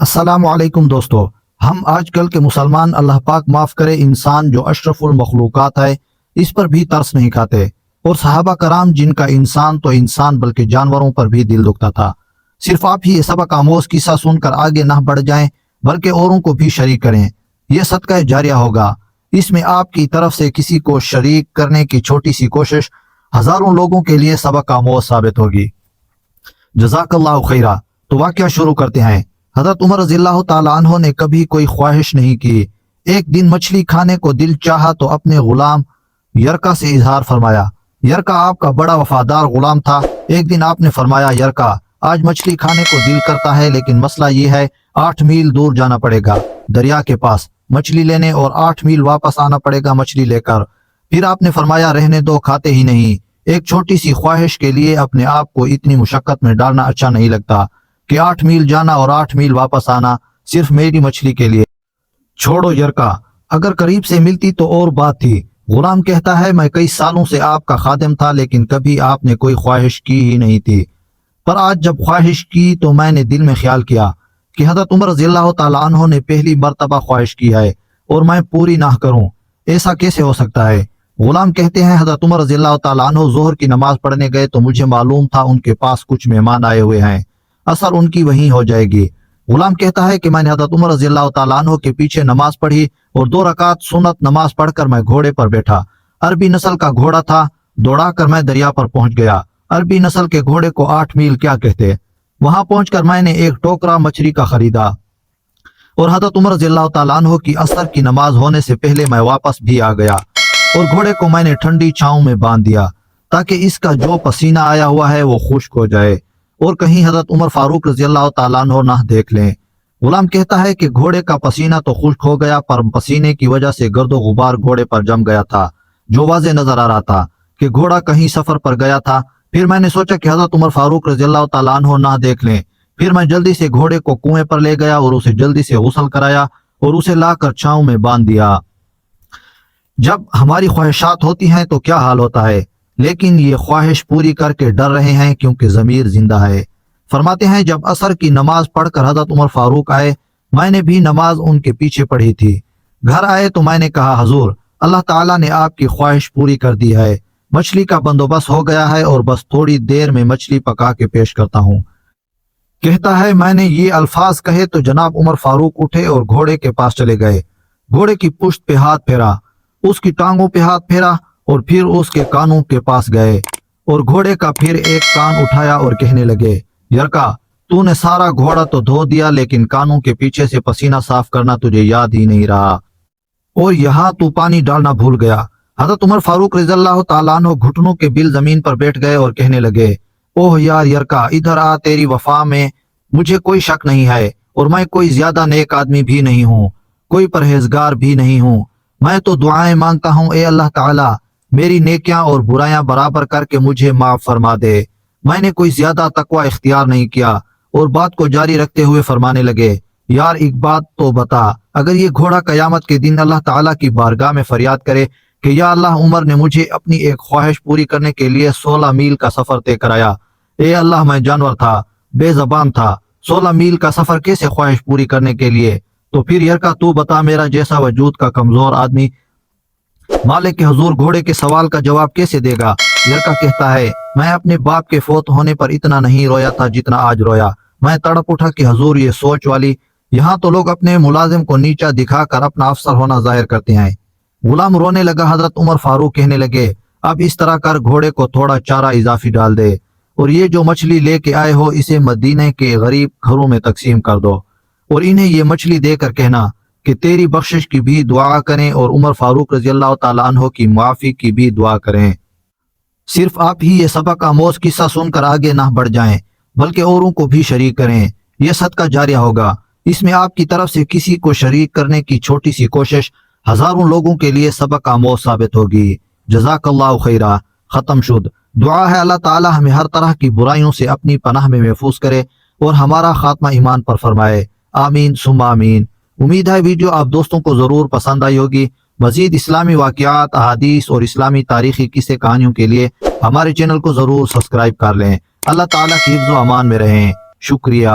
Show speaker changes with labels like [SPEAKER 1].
[SPEAKER 1] السلام علیکم دوستو، ہم آج کل کے مسلمان اللہ پاک معاف کرے انسان جو اشرف المخلوقات ہے اس پر بھی ترس نہیں کھاتے، اور صحابہ کرام جن کا انسان تو انسان بلکہ جانوروں پر بھی دل دکھتا تھا۔ صرف آپ ہی یہ سبق آموز قصہ سن کر آگے نہ بڑھ جائیں بلکہ اوروں کو بھی شریک کریں، یہ صدقہ جاریہ ہوگا۔ اس میں آپ کی طرف سے کسی کو شریک کرنے کی چھوٹی سی کوشش ہزاروں لوگوں کے لیے سبق آموز ثابت ہوگی۔ جزاک اللہ خیرہ۔ تو واقعہ شروع کرتے ہیں۔ حضرت عمر رضی اللہ تعالیٰ عنہ نے کبھی کوئی خواہش نہیں کی۔ ایک دن مچھلی کھانے کو دل چاہا تو اپنے غلام یرکا سے اظہار فرمایا۔ یرکا آپ کا بڑا وفادار غلام تھا۔ ایک دن آپ نے فرمایا، یرکا آج مچھلی کھانے کو دل کرتا ہے، لیکن مسئلہ یہ ہے 8 میل دور جانا پڑے گا دریا کے پاس مچھلی لینے، اور 8 میل واپس آنا پڑے گا مچھلی لے کر۔ پھر آپ نے فرمایا، رہنے دو، کھاتے ہی نہیں۔ ایک چھوٹی سی خواہش کے لیے اپنے آپ کو اتنی مشقت میں ڈالنا اچھا نہیں لگتا کہ 8 میل جانا اور 8 میل واپس آنا صرف میری مچھلی کے لیے۔ چھوڑو یرکا، اگر قریب سے ملتی تو اور بات تھی۔ غلام کہتا ہے، میں کئی سالوں سے آپ کا خادم تھا لیکن کبھی آپ نے کوئی خواہش کی ہی نہیں تھی، پر آج جب خواہش کی تو میں نے دل میں خیال کیا کہ حضرت عمر رضی اللہ تعالیٰ عنہ نے پہلی مرتبہ خواہش کی ہے اور میں پوری نہ کروں، ایسا کیسے ہو سکتا ہے؟ غلام کہتے ہیں، حضرت عمر رضی اللہ تعالیٰ عنہ ظہر کی نماز پڑھنے گئے تو مجھے معلوم تھا ان کے پاس کچھ مہمان آئے ہوئے ہیں، اثر ان کی وہیں ہو جائے گی۔ غلام کہتا ہے کہ میں نے حضرت عمر رضی اللہ تعالیٰ عنہ کے پیچھے نماز پڑھی اور 2 رکعت سنت نماز پڑھ کر میں گھوڑے پر بیٹھا۔ عربی نسل کا گھوڑا تھا، دوڑا کر میں دریا پر پہنچ گیا۔ عربی نسل کے گھوڑے کو 8 میل کیا کہتے۔ وہاں پہنچ کر میں نے ایک ٹوکرا مچھلی کا خریدا اور حضرت عمر رضی اللہ تعالیٰ عنہ کی عصر کی نماز ہونے سے پہلے میں واپس بھی آ گیا، اور گھوڑے کو میں نے ٹھنڈی چھاؤں میں باندھ دیا تاکہ اس کا جو پسینہ آیا ہوا ہے وہ خشک ہو جائے اور کہیں حضرت عمر فاروق رضی اللہ تعالیٰ عنہ نہ دیکھ لیں۔ غلام کہتا ہے کہ گھوڑے کا پسینہ تو خشک ہو گیا، پر پسینے کی وجہ سے گرد و غبار گھوڑے پر جم گیا تھا، جو واضح نظر آ رہا تھا کہ گھوڑا کہیں سفر پر گیا تھا۔ پھر میں نے سوچا کہ حضرت عمر فاروق رضی اللہ تعالیٰ عنہ نہ دیکھ لیں۔ پھر میں جلدی سے گھوڑے کو کنویں پر لے گیا اور اسے جلدی سے غسل کرایا اور اسے لا کر چھاؤں میں باندھ دیا۔ جب ہماری خواہشات ہوتی ہیں تو کیا حال ہوتا ہے، لیکن یہ خواہش پوری کر کے ڈر رہے ہیں کیونکہ ضمیر زندہ ہے۔ فرماتے ہیں، جب عصر کی نماز پڑھ کر حضرت عمر فاروق آئے، میں نے بھی نماز ان کے پیچھے پڑھی تھی۔ گھر آئے تو میں نے کہا، حضور اللہ تعالیٰ نے آپ کی خواہش پوری کر دی ہے، مچھلی کا بندوبست ہو گیا ہے اور بس تھوڑی دیر میں مچھلی پکا کے پیش کرتا ہوں۔ کہتا ہے، میں نے یہ الفاظ کہے تو جناب عمر فاروق اٹھے اور گھوڑے کے پاس چلے گئے۔ گھوڑے کی پشت پہ ہاتھ پھیرا، اس کی ٹانگوں پہ ہاتھ پھیرا اور پھر اس کے کانوں کے پاس گئے اور گھوڑے کا پھر ایک کان اٹھایا اور کہنے لگے، یرکا تو نے سارا گھوڑا تو دھو دیا لیکن کانوں کے پیچھے سے پسینہ صاف کرنا تجھے یاد ہی نہیں رہا، اور یہاں تو پانی ڈالنا بھول گیا۔ حضرت عمر فاروق رضی اللہ تعالیٰ عنہ گھٹنوں کے بل زمین پر بیٹھ گئے اور کہنے لگے، اوہ یار یرکا ادھر آ، تیری وفا میں مجھے کوئی شک نہیں ہے، اور میں کوئی زیادہ نیک آدمی بھی نہیں ہوں، کوئی پرہیزگار بھی نہیں ہوں، میں تو دعائیں مانگتا ہوں، اے اللہ تعالیٰ میری نیکیاں اور برائیاں برابر کر کے مجھے معاف فرما دے، میں نے کوئی زیادہ تقوی اختیار نہیں کیا۔ اور بات کو جاری رکھتے ہوئے فرمانے لگے، یار ایک بات تو بتا، اگر یہ گھوڑا قیامت کے دن اللہ تعالیٰ کی بارگاہ میں فریاد کرے کہ یا اللہ عمر نے مجھے اپنی ایک خواہش پوری کرنے کے لیے 16 میل کا سفر طے کرایا، اے اللہ میں جانور تھا، بے زبان تھا، 16 میل کا سفر کیسے خواہش پوری کرنے کے لیے؟ تو پھر یرکا تو بتا، میرا جیسا وجود کا کمزور آدمی مالک کے حضور گھوڑے کے سوال کا جواب کیسے دے گا؟ یرکا کہتا ہے، میں اپنے باپ کے فوت ہونے پر اتنا نہیں رویا تھا جتنا آج رویا۔ میں تڑپ اٹھا کہ حضور یہ سوچ والی، یہاں تو لوگ اپنے ملازم کو نیچا دکھا کر اپنا افسر ہونا ظاہر کرتے ہیں۔ غلام رونے لگا۔ حضرت عمر فاروق کہنے لگے، اب اس طرح کر گھوڑے کو تھوڑا چارہ اضافی ڈال دے، اور یہ جو مچھلی لے کے آئے ہو اسے مدینے کے غریب گھروں میں تقسیم کر دو، اور انہیں یہ مچھلی دے کر کہنا کہ تیری بخشش کی بھی دعا کریں اور عمر فاروق رضی اللہ تعالیٰ عنہ کی معافی کی بھی دعا کریں۔ صرف آپ ہی یہ سبق آموز قصہ سن کر آگے نہ بڑھ جائیں بلکہ اوروں کو بھی شریک کریں، یہ صدقہ جاریہ ہوگا۔ اس میں آپ کی طرف سے کسی کو شریک کرنے کی چھوٹی سی کوشش ہزاروں لوگوں کے لیے سبق آموز ثابت ہوگی۔ جزاک اللہ خیرہ۔ ختم شد۔ دعا ہے اللہ تعالیٰ ہمیں ہر طرح کی برائیوں سے اپنی پناہ میں محفوظ کرے اور ہمارا خاتمہ ایمان پر فرمائے، آمین ثم آمین۔ امید ہے ویڈیو آپ دوستوں کو ضرور پسند آئی ہوگی۔ مزید اسلامی واقعات، احادیث اور اسلامی تاریخی قصے کہانیوں کے لیے ہمارے چینل کو ضرور سبسکرائب کر لیں۔ اللہ تعالیٰ کی حفظ و امان میں رہیں۔ شکریہ۔